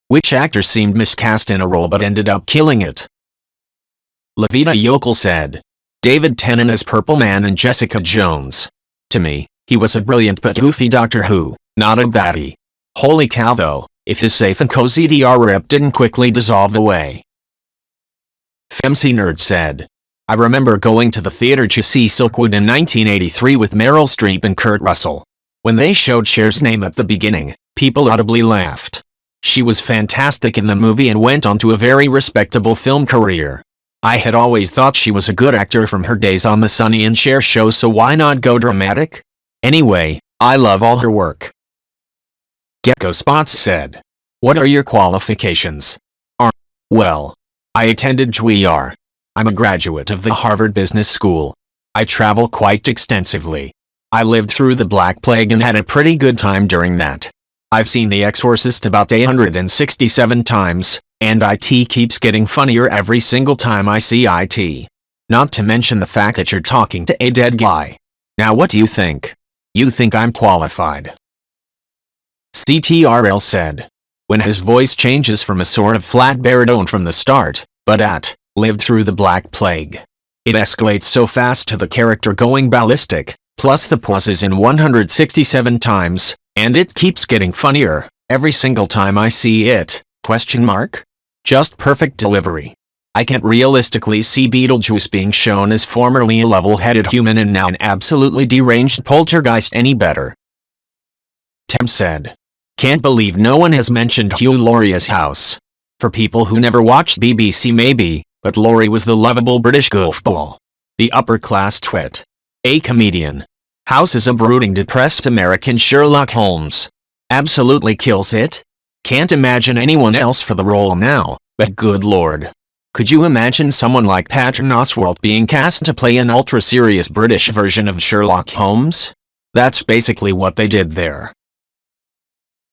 Which actor seemed miscast in a role but ended up killing it? Levita Yokel said, David Tennant as Purple Man and Jessica Jones. To me, he was a brilliant but goofy Doctor Who, not a baddie. Holy cow though, if his safe and cozy DR rep didn't quickly dissolve away. Femc Nerd said, I remember going to the theater to see Silkwood in 1983 with Meryl Streep and Kurt Russell. When they showed Cher's name at the beginning, people audibly laughed. She was fantastic in the movie and went on to a very respectable film career. I had always thought she was a good actor from her days on the Sonny and Cher show, so why not go dramatic? Anyway, I love all her work. Gecko Spots said, what are your qualifications? Well, I attended JUIR. I'm a graduate of the Harvard Business School. I travel quite extensively. I lived through the Black Plague and had a pretty good time during that. I've seen The Exorcist about 867 times, and IT keeps getting funnier every single time I see IT. Not to mention the fact that you're talking to a dead guy. Now what do you think? You think I'm qualified? CTRL said, when his voice changes from a sort of flat baritone from the start, but lived through the Black Plague. It escalates so fast to the character going ballistic, plus the pauses in 167 times, and it keeps getting funnier every single time I see it, ? Just perfect delivery. I can't realistically see Beetlejuice being shown as formerly a level-headed human and now an absolutely deranged poltergeist any better. Tem said, can't believe no one has mentioned Hugh Laurie's House. For people who never watched BBC maybe, but Laurie was the lovable British goofball. The upper-class twit. A comedian. House is a brooding, depressed American Sherlock Holmes. Absolutely kills it. Can't imagine anyone else for the role now, but good lord. Could you imagine someone like Patton Oswalt being cast to play an ultra-serious British version of Sherlock Holmes? That's basically what they did there.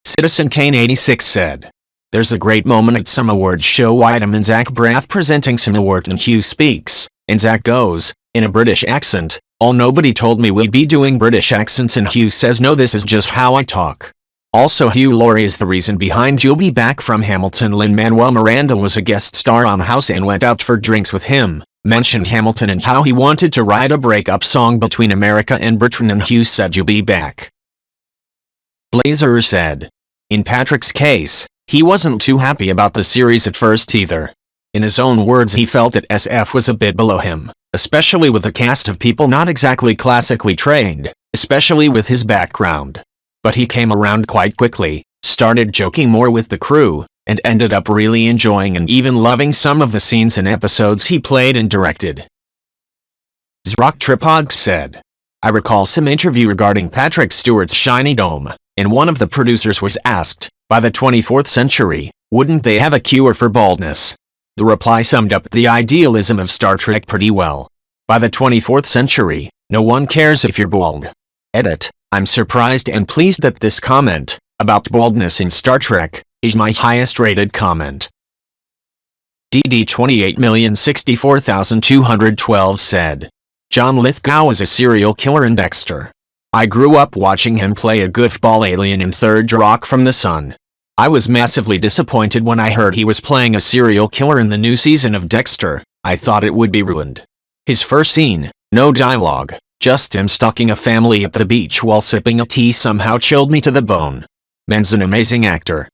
Citizen Kane 86 said, there's a great moment at some awards show Whitem and Zach Braff presenting some award and Hugh speaks, and Zach goes, in a British accent, oh nobody told me we'd be doing British accents, and Hugh says no, this is just how I talk. Also Hugh Laurie is the reason behind You'll Be Back from Hamilton. Lin-Manuel Miranda was a guest star on House and went out for drinks with him, mentioned Hamilton and how he wanted to write a breakup song between America and Britain, and Hugh said You'll be back. Blazer said, in Patrick's case, he wasn't too happy about the series at first either. In his own words, he felt that SF was a bit below him, especially with a cast of people not exactly classically trained, especially with his background. But he came around quite quickly, started joking more with the crew, and ended up really enjoying and even loving some of the scenes and episodes he played and directed. Zrock Tripod said, I recall some interview regarding Patrick Stewart's Shiny Dome, and one of the producers was asked, by the 24th century, wouldn't they have a cure for baldness? The reply summed up the idealism of Star Trek pretty well. By the 24th century, no one cares if you're bald. Edit, I'm surprised and pleased that this comment, about baldness in Star Trek, is my highest rated comment. DD 28,064,212 said, John Lithgow is a serial killer in Dexter. I grew up watching him play a goofball alien in Third Rock from the Sun. I was massively disappointed when I heard he was playing a serial killer in the new season of Dexter. I thought it would be ruined. His first scene, no dialogue, just him stalking a family at the beach while sipping a tea, somehow chilled me to the bone. Man's an amazing actor.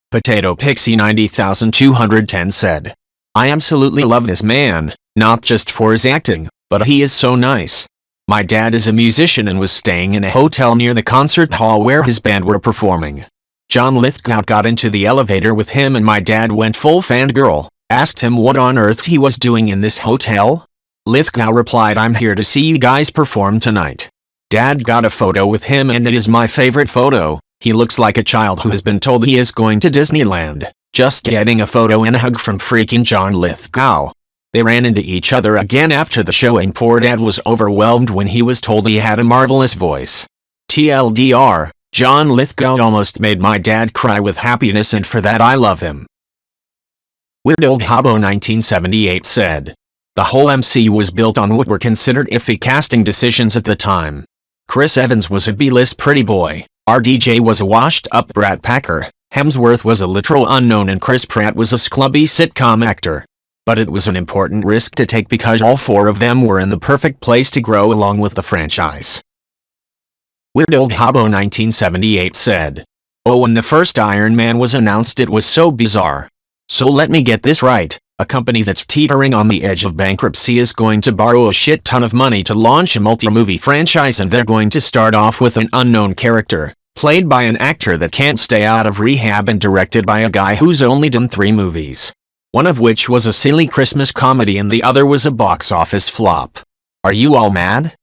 Potato Pixie 90,210 said, I absolutely love this man, not just for his acting, but he is so nice. My dad is a musician and was staying in a hotel near the concert hall where his band were performing. John Lithgow got into the elevator with him and my dad went full fangirl, asked him what on earth he was doing in this hotel. Lithgow replied, I'm here to see you guys perform tonight. Dad got a photo with him and it is my favorite photo. He looks like a child who has been told he is going to Disneyland, just getting a photo and a hug from freaking John Lithgow. They ran into each other again after the show and poor Dad was overwhelmed when he was told he had a marvelous voice. TLDR, John Lithgow almost made my dad cry with happiness, and for that I love him. Weird Old Hobo 1978 said, the whole MCU was built on what were considered iffy casting decisions at the time. Chris Evans was a B-list pretty boy, RDJ was a washed-up Brat Packer, Hemsworth was a literal unknown and Chris Pratt was a schlubby sitcom actor. But it was an important risk to take because all four of them were in the perfect place to grow along with the franchise. Weird Old Hobo 1978 said, "Oh, when the first Iron Man was announced it was so bizarre. So let me get this right, a company that's teetering on the edge of bankruptcy is going to borrow a shit ton of money to launch a multi-movie franchise and they're going to start off with an unknown character, played by an actor that can't stay out of rehab and directed by a guy who's only done 3 movies. One of which was a silly Christmas comedy and the other was a box office flop. Are you all mad?"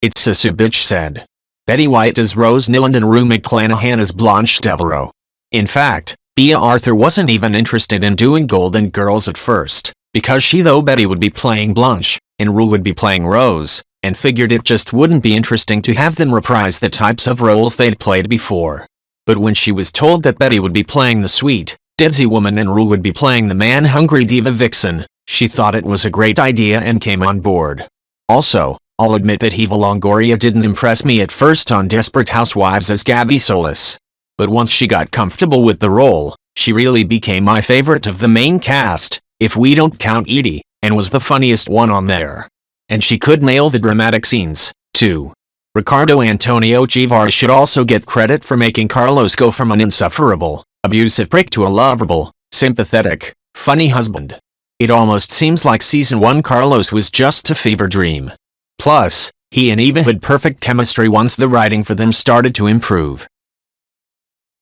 It's a bitch said. Betty White as Rose Newland and Rue McClanahan as Blanche Devereaux. In fact, Bea Arthur wasn't even interested in doing Golden Girls at first, because she though Betty would be playing Blanche, and Rue would be playing Rose, and figured it just wouldn't be interesting to have them reprise the types of roles they'd played before. But when she was told that Betty would be playing the sweet, ditzy woman and Rue would be playing the man-hungry diva vixen, she thought it was a great idea and came on board. Also, I'll admit that Eva Longoria didn't impress me at first on Desperate Housewives as Gabby Solis. But once she got comfortable with the role, she really became my favorite of the main cast, if we don't count Edie, and was the funniest one on there. And she could nail the dramatic scenes, too. Ricardo Antonio Chivar should also get credit for making Carlos go from an insufferable, abusive prick to a lovable, sympathetic, funny husband. It almost seems like season 1 Carlos was just a fever dream. Plus, he and Eva had perfect chemistry once the writing for them started to improve.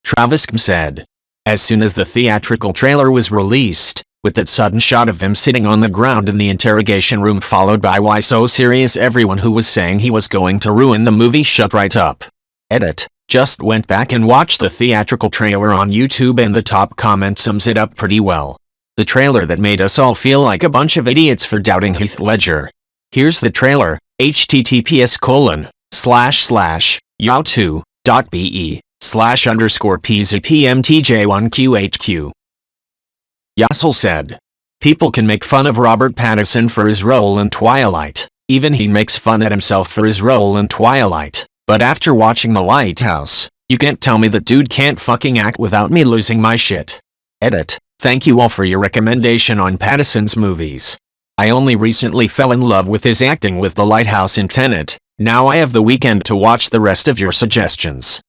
Travis Km said, "As soon as the theatrical trailer was released, with that sudden shot of him sitting on the ground in the interrogation room followed by 'Why so serious?' everyone who was saying he was going to ruin the movie shut right up. Edit, just went back and watched the theatrical trailer on YouTube and the top comment sums it up pretty well. The trailer that made us all feel like a bunch of idiots for doubting Heath Ledger. Here's the trailer, https://youtube.be/_PZPMTJ1QHQ. Yassel said, "People can make fun of Robert Pattinson for his role in Twilight, even he makes fun at himself for his role in Twilight, but after watching The Lighthouse, you can't tell me that dude can't fucking act without me losing my shit." Edit, thank you all for your recommendation on Pattinson's movies. I only recently fell in love with his acting with The Lighthouse and Tenet, now I have the weekend to watch the rest of your suggestions.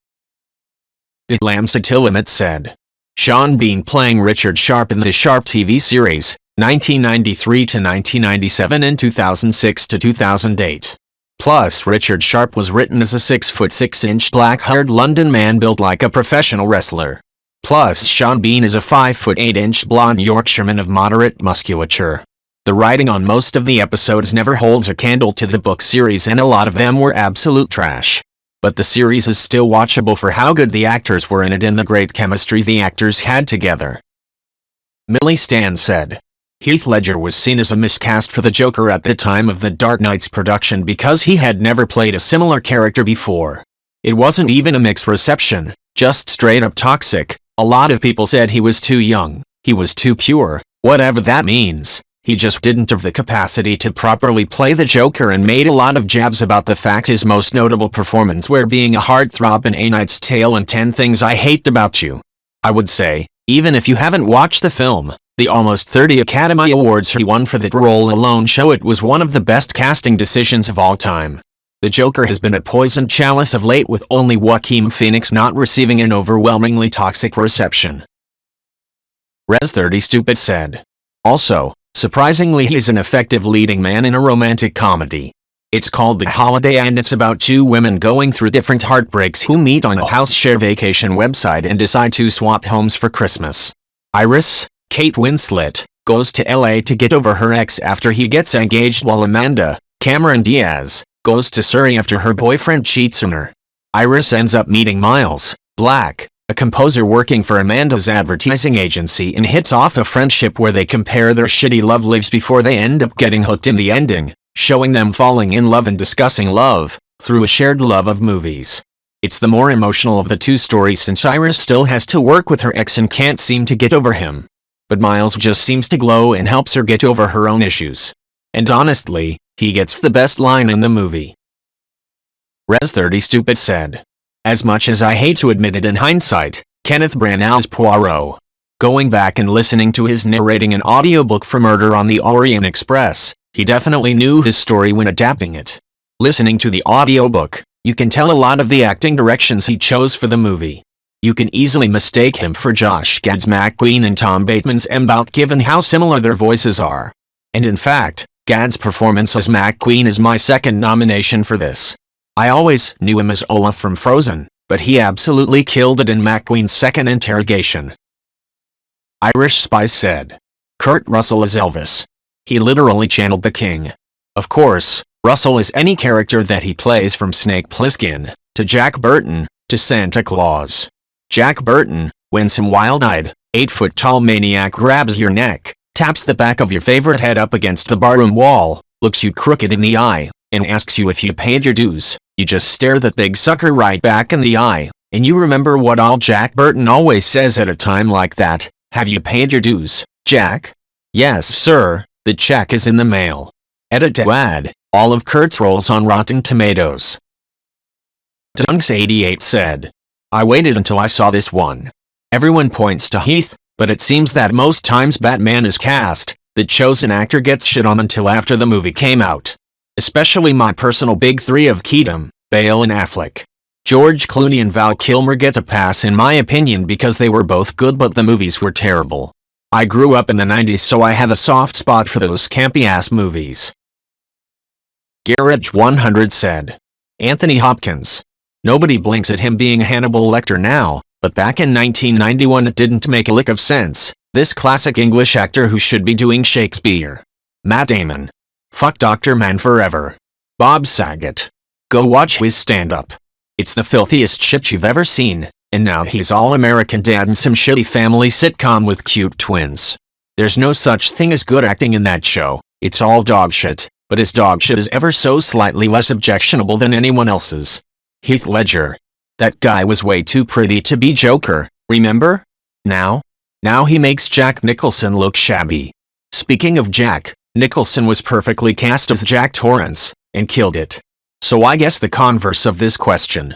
Idlam Satilimit said, "Sean Bean playing Richard Sharp in the Sharp TV series, 1993 to 1997 and 2006 to 2008. Plus Richard Sharp was written as a 6'6" black-haired London man built like a professional wrestler. Plus Sean Bean is a 5'8" blonde Yorkshireman of moderate musculature. The writing on most of the episodes never holds a candle to the book series and a lot of them were absolute trash. But the series is still watchable for how good the actors were in it and the great chemistry the actors had together." Millie Stan said, "Heath Ledger was seen as a miscast for the Joker at the time of The Dark Knight's production because he had never played a similar character before. It wasn't even a mixed reception, just straight up toxic. A lot of people said he was too young, he was too pure, whatever that means. He just didn't have the capacity to properly play the Joker and made a lot of jabs about the fact his most notable performance were being a heartthrob in A Knight's Tale and 10 Things I Hate About You. I would say, even if you haven't watched the film, the almost 30 Academy Awards he won for that role alone show it was one of the best casting decisions of all time. The Joker has been a poisoned chalice of late with only Joaquin Phoenix not receiving an overwhelmingly toxic reception." Res30 Stupid said, "Also, surprisingly he's an effective leading man in a romantic comedy. It's called The Holiday and it's about 2 women going through different heartbreaks who meet on a house share vacation website and decide to swap homes for Christmas. Iris, Kate Winslet, goes to LA to get over her ex after he gets engaged while Amanda, Cameron Diaz, goes to Surrey after her boyfriend cheats on her. Iris ends up meeting Miles Black, a composer working for Amanda's advertising agency and hits off a friendship where they compare their shitty love lives before they end up getting hooked in the ending, showing them falling in love and discussing love, through a shared love of movies. It's the more emotional of the 2 stories since Iris still has to work with her ex and can't seem to get over him. But Miles just seems to glow and helps her get over her own issues. And honestly, he gets the best line in the movie." Res30 Stupid said, "As much as I hate to admit it in hindsight, Kenneth Branagh's Poirot. Going back and listening to his narrating an audiobook for Murder on the Orient Express, he definitely knew his story when adapting it. Listening to the audiobook, you can tell a lot of the acting directions he chose for the movie. You can easily mistake him for Josh Gad's McQueen and Tom Bateman's M'Bout given how similar their voices are. And in fact, Gad's performance as McQueen is my second nomination for this. I always knew him as Olaf from Frozen, but he absolutely killed it in McQueen's second interrogation. Irish Spice said, Kurt Russell as Elvis. He literally channeled the king. Of course, Russell is any character that he plays from Snake Plissken, to Jack Burton, to Santa Claus. Jack Burton, when some wild-eyed, 8-foot-tall maniac grabs your neck, taps the back of your favorite head up against the barroom wall, looks you crooked in the eye, and asks you if you paid your dues, you just stare that big sucker right back in the eye, and you remember what all Jack Burton always says at a time like that, have you paid your dues, Jack? Yes, sir, the check is in the mail. Edit to add, all of Kurt's roles on Rotten Tomatoes. Dunks88 said, I waited until I saw this one. Everyone points to Heath, but it seems that most times Batman is cast, the chosen actor gets shit on until after the movie came out. Especially my personal big three of Keaton, Bale and Affleck. George Clooney and Val Kilmer get a pass in my opinion because they were both good but the movies were terrible. I grew up in the 90s so I have a soft spot for those campy-ass movies. Garage100 said, Anthony Hopkins. Nobody blinks at him being Hannibal Lecter now, but back in 1991 it didn't make a lick of sense. This classic English actor who should be doing Shakespeare. Matt Damon. Fuck Dr. Man forever. Bob Saget. Go watch his stand-up. It's the filthiest shit you've ever seen, and now he's all-American dad in some shitty family sitcom with cute twins. There's no such thing as good acting in that show, it's all dog shit, but his dog shit is ever so slightly less objectionable than anyone else's. Heath Ledger. That guy was way too pretty to be Joker, remember? Now he makes Jack Nicholson look shabby. Speaking of Jack, Nicholson was perfectly cast as Jack Torrance, and killed it. So I guess the converse of this question.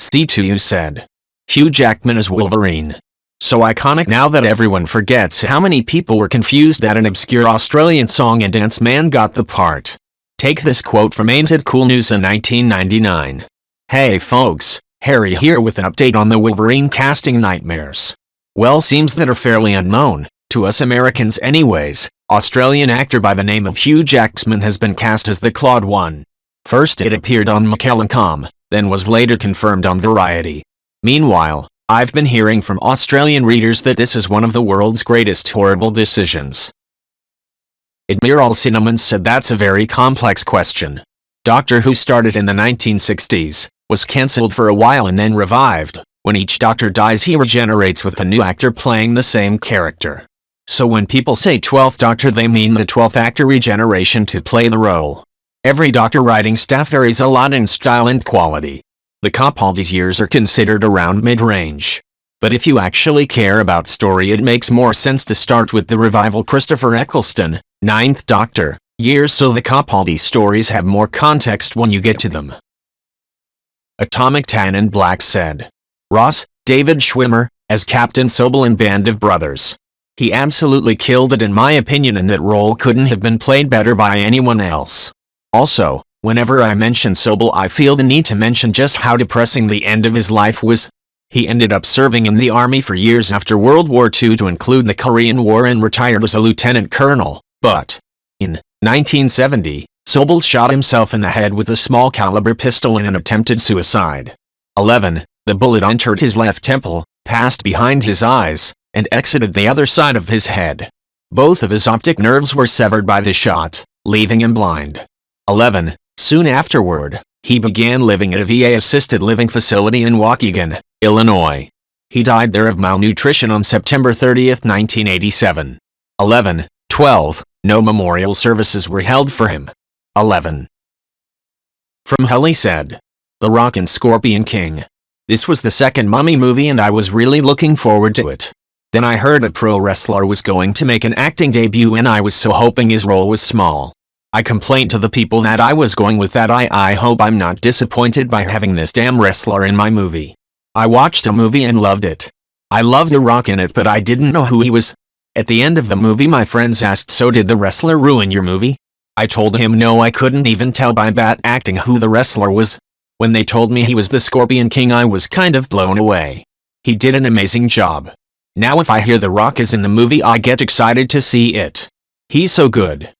C2U said, Hugh Jackman as Wolverine. So iconic now that everyone forgets how many people were confused that an obscure Australian song and dance man got the part. Take this quote from Ain't It Cool News in 1999. Hey folks, Harry here with an update on the Wolverine casting nightmares. Well, seems that are fairly unknown, to us Americans anyways. Australian actor by the name of Hugh Jackman has been cast as the Clawed One. First it appeared on McKellen.com, then was later confirmed on Variety. Meanwhile, I've been hearing from Australian readers that this is one of the world's greatest horrible decisions. Admiral Cinnamon said that's a very complex question. Doctor Who started in the 1960s, was cancelled for a while and then revived. When each Doctor dies he regenerates with a new actor playing the same character. So when people say 12th Doctor they mean the 12th actor regeneration to play the role. Every Doctor writing staff varies a lot in style and quality. The Capaldi's years are considered around mid-range. But if you actually care about story it makes more sense to start with the revival Christopher Eccleston, 9th Doctor, years so the Capaldi stories have more context when you get to them. Atomic Tan and Black said, Ross, David Schwimmer, as Captain Sobel in Band of Brothers. He absolutely killed it in my opinion and that role couldn't have been played better by anyone else. Also, whenever I mention Sobel I feel the need to mention just how depressing the end of his life was. He ended up serving in the army for years after World War II to include the Korean War and retired as a lieutenant colonel, but in 1970, Sobel shot himself in the head with a small caliber pistol in an attempted suicide. 11. The bullet entered his left temple, passed behind his eyes, and exited the other side of his head. Both of his optic nerves were severed by the shot, leaving him blind. 11. Soon afterward, he began living at a VA-assisted living facility in Waukegan, Illinois. He died there of malnutrition on September 30, 1987. 11. 12. No memorial services were held for him. 11. From Helly said, The Rock and Scorpion King. This was the second Mummy movie and I was really looking forward to it. Then I heard a pro wrestler was going to make an acting debut and I was so hoping his role was small. I complained to the people that I was going with that I hope I'm not disappointed by having this damn wrestler in my movie. I watched a movie and loved it. I loved The Rock in it, but I didn't know who he was. At the end of the movie, my friends asked, "So did the wrestler ruin your movie?" I told him no, I couldn't even tell by bad acting who the wrestler was. When they told me he was the Scorpion King, I was kind of blown away. He did an amazing job. Now if I hear The Rock is in the movie, I get excited to see it. He's so good.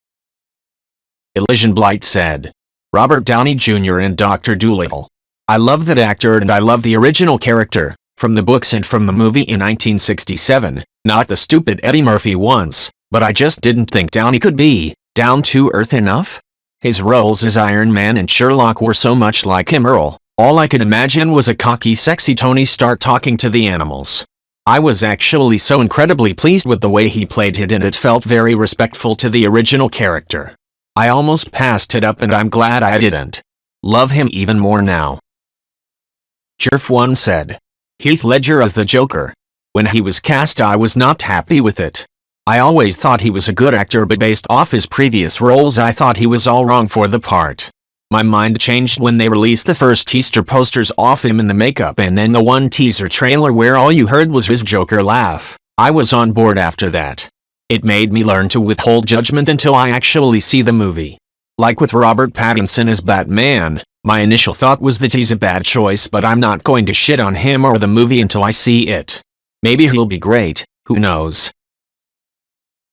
Elysian Blight said, Robert Downey Jr. in Dr. Dolittle. I love that actor and I love the original character, from the books and from the movie in 1967, not the stupid Eddie Murphy ones, but I just didn't think Downey could be down to earth enough. His roles as Iron Man and Sherlock were so much like him. All I could imagine was a cocky, sexy Tony Stark talking to the animals. I was actually so incredibly pleased with the way he played it, and it felt very respectful to the original character. I almost passed it up and I'm glad I didn't. Love him even more now. Jerf1 said, Heath Ledger as the Joker. When he was cast, I was not happy with it. I always thought he was a good actor, but based off his previous roles I thought he was all wrong for the part. My mind changed when they released the first teaser posters off him in the makeup and then the one teaser trailer where all you heard was his Joker laugh. I was on board after that. It made me learn to withhold judgment until I actually see the movie. Like with Robert Pattinson as Batman, my initial thought was that he's a bad choice, but I'm not going to shit on him or the movie until I see it. Maybe he'll be great, who knows.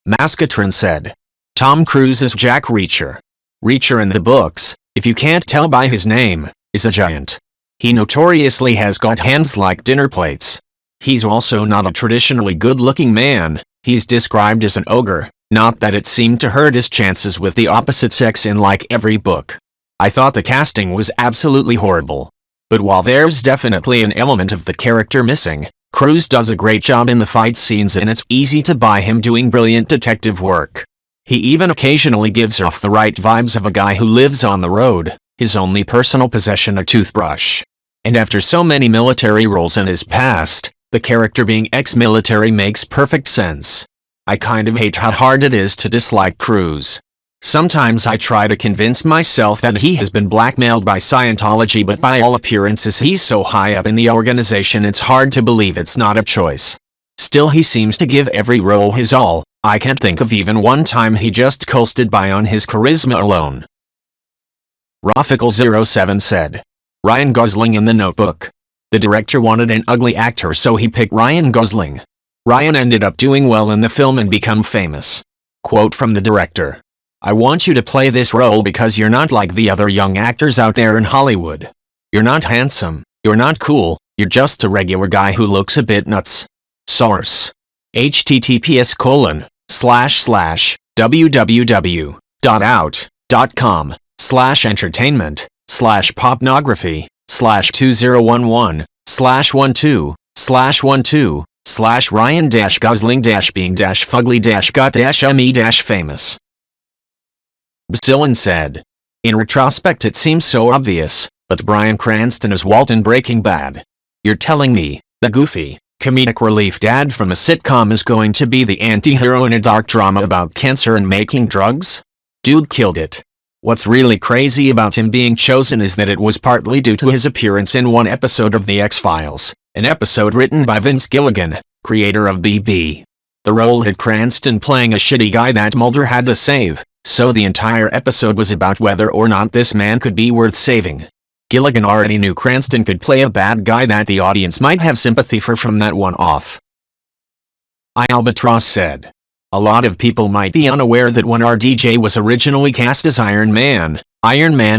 Mascatron said, Tom Cruise as Jack Reacher. Reacher in the books, if you can't tell by his name, is a giant. He notoriously has got hands like dinner plates. He's also not a traditionally good-looking man. He's described as an ogre, not that it seemed to hurt his chances with the opposite sex in like every book. I thought the casting was absolutely horrible. But while there's definitely an element of the character missing, Cruise does a great job in the fight scenes and it's easy to buy him doing brilliant detective work. He even occasionally gives off the right vibes of a guy who lives on the road, his only personal possession a toothbrush. And after so many military roles in his past, the character being ex-military makes perfect sense. I kind of hate how hard it is to dislike Cruise. Sometimes I try to convince myself that he has been blackmailed by Scientology, but by all appearances he's so high up in the organization it's hard to believe it's not a choice. Still, he seems to give every role his all. I can't think of even one time he just coasted by on his charisma alone. Rafical07 said, Ryan Gosling in The Notebook. The director wanted an ugly actor, so he picked Ryan Gosling. Ryan ended up doing well in the film and become famous. Quote from the director, I want you to play this role because you're not like the other young actors out there in Hollywood. You're not handsome, you're not cool, you're just a regular guy who looks a bit nuts. Source: https://www.out.com/entertainment/popnography/2011/Ryan-Gosling-being-fugly-got-me-famous. Bacillin said, in retrospect it seems so obvious, but Bryan Cranston as Walt in Breaking Bad. You're telling me the goofy, comedic relief dad from a sitcom is going to be the anti-hero in a dark drama about cancer and making drugs? Dude killed it. What's really crazy about him being chosen is that it was partly due to his appearance in one episode of The X-Files, an episode written by Vince Gilligan, creator of BB. The role had Cranston playing a shitty guy that Mulder had to save, so the entire episode was about whether or not this man could be worth saving. Gilligan already knew Cranston could play a bad guy that the audience might have sympathy for from that one off. Albatross said, a lot of people might be unaware that when RDJ was originally cast as Iron Man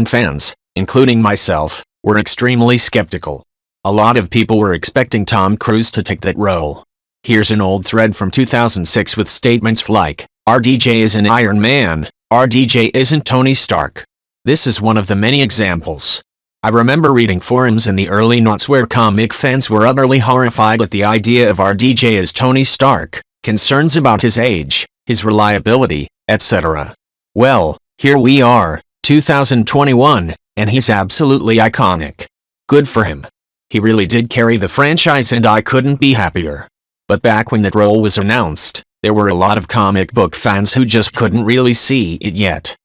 fans, including myself, were extremely skeptical. A lot of people were expecting Tom Cruise to take that role. Here's an old thread from 2006 with statements like, RDJ is an Iron Man, RDJ isn't Tony Stark. This is one of the many examples. I remember reading forums in the early noughts where comic fans were utterly horrified at the idea of RDJ as Tony Stark, concerns about his age, his reliability, etc. Well, here we are, 2021, and he's absolutely iconic. Good for him. He really did carry the franchise and I couldn't be happier. But back when that role was announced, there were a lot of comic book fans who just couldn't really see it yet.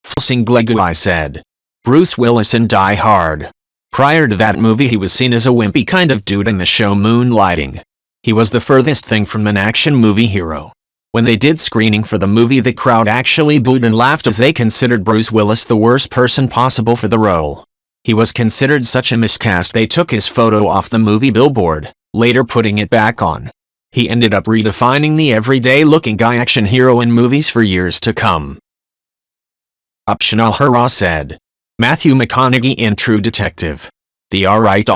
Fulsing Glegui said, Bruce Willis in Die Hard. Prior to that movie he was seen as a wimpy kind of dude in the show Moonlighting. He was the furthest thing from an action movie hero. When they did screening for the movie, the crowd actually booed and laughed as they considered Bruce Willis the worst person possible for the role. He was considered such a miscast they took his photo off the movie billboard, later putting it back on. He ended up redefining the everyday-looking guy action hero in movies for years to come. Optional Hurrah said. Matthew McConaughey in True Detective. The alright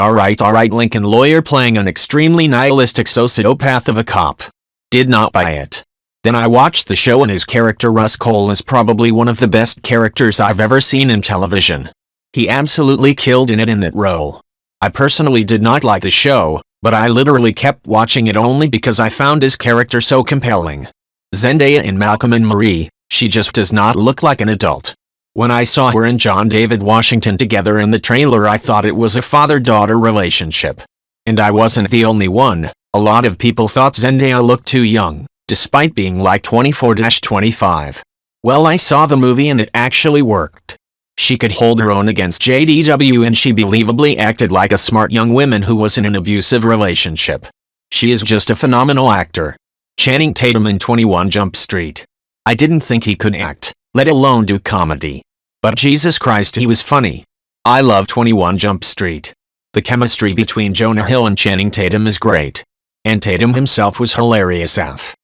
Lincoln lawyer playing an extremely nihilistic sociopath of a cop. Did not buy it. Then I watched the show and his character Russ Cole is probably one of the best characters I've ever seen in television. He absolutely killed in that role. I personally did not like the show, but I literally kept watching it only because I found his character so compelling. Zendaya in Malcolm and Marie, she just does not look like an adult. When I saw her and John David Washington together in the trailer I thought it was a father-daughter relationship. And I wasn't the only one. A lot of people thought Zendaya looked too young, despite being like 24-25. Well, I saw the movie and it actually worked. She could hold her own against JDW and she believably acted like a smart young woman who was in an abusive relationship. She is just a phenomenal actor. Channing Tatum in 21 Jump Street. I didn't think he could act, let alone do comedy. But Jesus Christ, he was funny. I love 21 Jump Street. The chemistry between Jonah Hill and Channing Tatum is great. And Tatum himself was hilarious AF.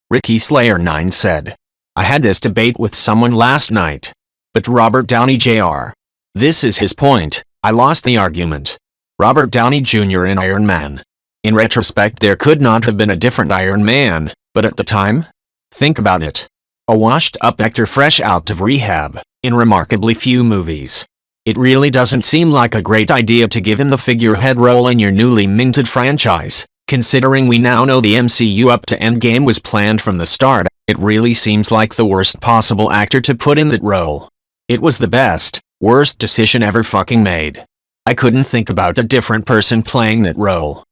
Ricky Slayer 9 said. I had this debate with someone last night. But Robert Downey Jr. This is his point, I lost the argument. Robert Downey Jr. in Iron Man. In retrospect there could not have been a different Iron Man, but at the time? Think about it. A washed-up actor fresh out of rehab, in remarkably few movies. It really doesn't seem like a great idea to give him the figurehead role in your newly minted franchise. Considering we now know the MCU up to Endgame was planned from the start, it really seems like the worst possible actor to put in that role. It was the best, worst decision ever fucking made. I couldn't think about a different person playing that role.